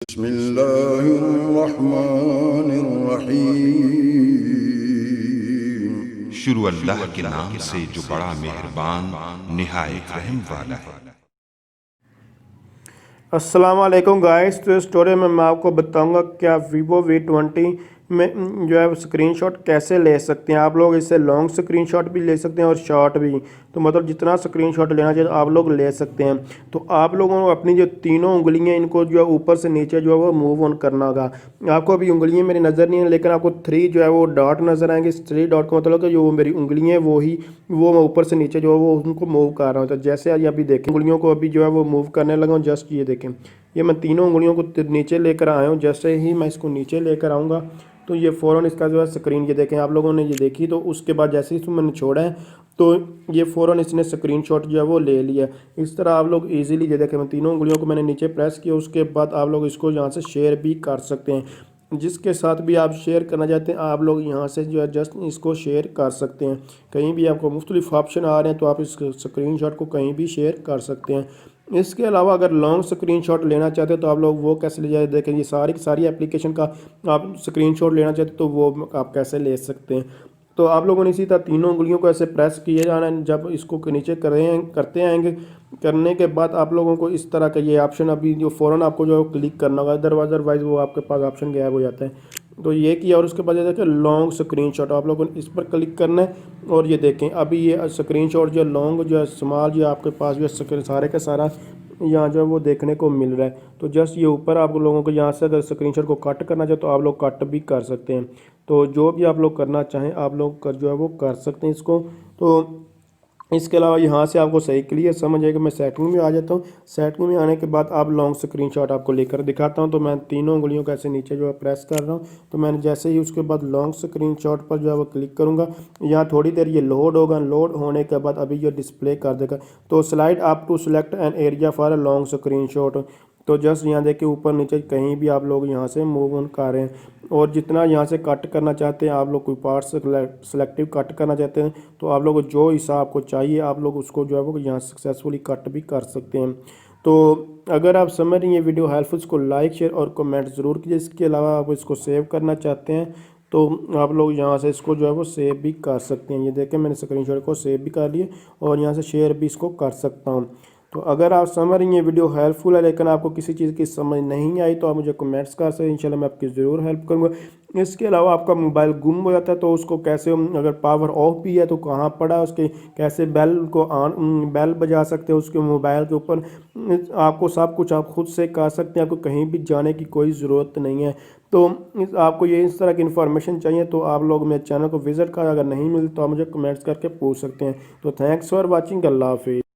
बिस्मिल्लाहिर्रहमानिर्रहीम। शुरू अल्लाह के नाम से जो बड़ा मेहरबान निहायत रहम वाला है। अस्सलाम वालेकुम गाइस। तो इस स्टोरी में मैं आपको बताऊंगा क्या vivo v20 में जो है स्क्रीनशॉट कैसे ले सकते हैं। आप लोग इससे लॉन्ग स्क्रीनशॉट भी ले सकते हैं और शॉर्ट भी, तो मतलब जितना स्क्रीनशॉट लेना चाहिए आप लोग ले सकते हैं। तो आप लोगों को अपनी जो तीनों उंगलियां इनको जो है ऊपर से नीचे जो है वो मूव ऑन करना होगा। आपको अभी उंगलियां मेरी नज़र नहीं है, लेकिन आपको 3 जो है वो डॉट नज़र आएंगे। 3 डॉट का मतलब कि जो मेरी उंगलियां हैं वो मैं ऊपर से नीचे जो है वो उनको मूव कर रहा हूँ। तो जैसे आज अभी देखें उंगलियों को अभी जो है वो मूव करने लगा हूँ। जस्ट ये देखें, ये मैं तीनों उंगलियों को नीचे लेकर आया हूँ। जैसे ही मैं इसको नीचे लेकर आऊँगा तो ये फ़ौरन इसका जो है स्क्रीन, ये देखें आप लोगों ने ये देखी, तो उसके बाद जैसे ही इसको मैंने छोड़ा है तो ये फ़ौरन इसने स्क्रीनशॉट जो है वो ले लिया। इस तरह आप लोग इजीली, ये देखें मैं तीनों उंगलियों को मैंने नीचे प्रेस किया, उसके बाद आप लोग इसको यहाँ से शेयर भी कर सकते हैं। जिसके साथ भी आप शेयर करना चाहते हैं आप लोग यहाँ से जो है जस्ट इसको शेयर कर सकते हैं। कहीं भी आपको मुख्तलिफ ऑप्शन आ रहे हैं तो आप इस स्क्रीनशॉट को कहीं भी शेयर कर सकते हैं। इसके अलावा अगर लॉन्ग स्क्रीनशॉट लेना चाहते हैं तो आप लोग वो कैसे ले जाए, देखें ये सारी की सारी एप्लीकेशन का आप स्क्रीनशॉट लेना चाहते हैं तो वो आप कैसे ले सकते हैं। तो आप लोगों ने इसी तरह तीनों उंगलियों को ऐसे प्रेस किए जाना है। जब इसको नीचे करते आएंगे, करने के बाद आप लोगों को इस तरह का ये ऑप्शन अभी जो फ़ौरन आपको जो है क्लिक करना होगा, अदरवाइज़ वो आपके पास ऑप्शन गायब हो जाता है। तो ये किया और उसके बाद ये देखिए लॉन्ग स्क्रीनशॉट, आप लोगों ने इस पर क्लिक करना है और ये देखें अभी ये स्क्रीनशॉट जो लॉन्ग जो है स्मॉल जो आपके पास जो सारे का सारा यहाँ जो है वो देखने को मिल रहा है। तो जस्ट ये ऊपर आप लोगों को यहाँ से अगर स्क्रीनशॉट को कट करना चाहे तो आप लोग कट भी कर सकते हैं। तो जो भी आप लोग करना चाहें आप लोग जो है वो कर सकते हैं इसको। तो इसके अलावा यहाँ से आपको सही क्लियर समझ आएगा। मैं सेटिंग में आ जाता हूँ। सेटिंग में आने के बाद आप लॉन्ग स्क्रीनशॉट आपको लेकर दिखाता हूँ। तो मैं तीनों उंगलियों को ऐसे नीचे जो है प्रेस कर रहा हूँ। तो मैंने जैसे ही उसके बाद लॉन्ग स्क्रीनशॉट पर जो है वो क्लिक करूँगा, यहाँ थोड़ी देर ये लोड होगा। लोड होने के बाद अभी ये डिस्प्ले कर देगा। तो slide up to select an area for a long screenshot. तो जस्ट यहाँ देखिए ऊपर नीचे कहीं भी आप लोग यहाँ से मूव ऑन कर रहे हैं और जितना यहाँ से कट करना चाहते हैं आप लोग, कोई पार्ट सेलेक्टिव कट करना चाहते हैं तो आप लोग जो हिस्सा आपको चाहिए आप लोग उसको जो है वो यहाँ सक्सेसफुली कट भी कर सकते हैं। तो अगर आप समझ रही हैं वीडियो हेल्पफुल, इसको लाइक शेयर और कमेंट ज़रूर कीजिए। इसके अलावा आप इसको सेव करना चाहते हैं तो आप लोग यहाँ से इसको जो है वो सेव भी कर सकते हैं। ये देखें मैंने स्क्रीनशॉट को सेव भी कर लिए और यहाँ से शेयर भी इसको कर सकता हूँ। तो अगर आप समझ रही हैं वीडियो हेल्पफुल है लेकिन आपको किसी चीज़ की समझ नहीं आई तो आप मुझे कमेंट्स कर सकते हैं, इंशाल्लाह मैं आपकी ज़रूर हेल्प करूँगा। इसके अलावा आपका मोबाइल गुम हो जाता है तो उसको कैसे, अगर पावर ऑफ भी है तो कहाँ पड़ा है उसके, कैसे बेल को बेल बजा सकते हैं उसके मोबाइल के ऊपर, आपको सब कुछ आप खुद से कर सकते हैं। आपको कहीं भी जाने की कोई ज़रूरत नहीं है। तो आपको ये इस तरह की इन्फॉर्मेशन चाहिए तो आप लोग मेरे चैनल को विज़िट कर, अगर नहीं मिलती तो आप मुझे कमेंट्स करके पूछ सकते हैं। तो थैंक्स फॉर वॉचिंग, अल्लाह हाफिज़।